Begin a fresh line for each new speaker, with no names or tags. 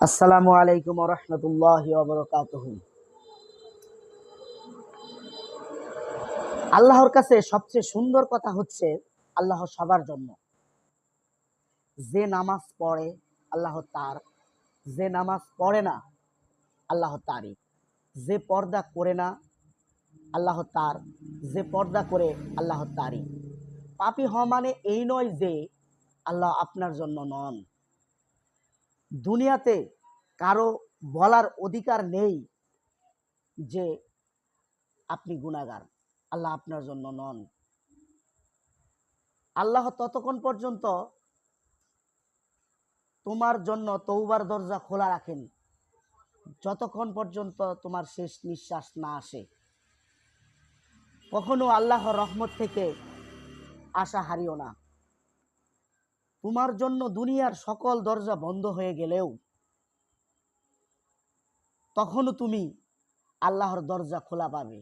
আসসালামু আলাইকুম ওয়া রাহমাতুল্লাহি ওয়া বারাকাতুহু। আল্লাহর কাছে সবচেয়ে সুন্দর কথা হচ্ছে আল্লাহ সবার জন্য। যে নামাজ পড়ে আল্লাহ তার, যে নামাজ পড়ে না আল্লাহ তারই, যে পর্দা করে না আল্লাহ তার, যে পর্দা করে আল্লাহ তারই। পাপী হওয়া মানে এই নয় যে আল্লাহ আপনার জন্য নন। দুনিয়াতে কারো বলার অধিকার নেই যে আপনি গুনাহগার, আল্লাহ আপনার জন্য নন। আল্লাহ ততক্ষণ পর্যন্ত তোমার জন্য তওবার দরজা খোলা রাখেন যতক্ষণ পর্যন্ত তোমার শেষ নিঃশ্বাস না আসে। কখনো আল্লাহর রহমত থেকে আশা হারিও না। তোমার জন্য দুনিয়ার সকল দরজা বন্ধ হয়ে গেলেও তখনও তুমি আল্লাহর দরজা খোলা পাবে।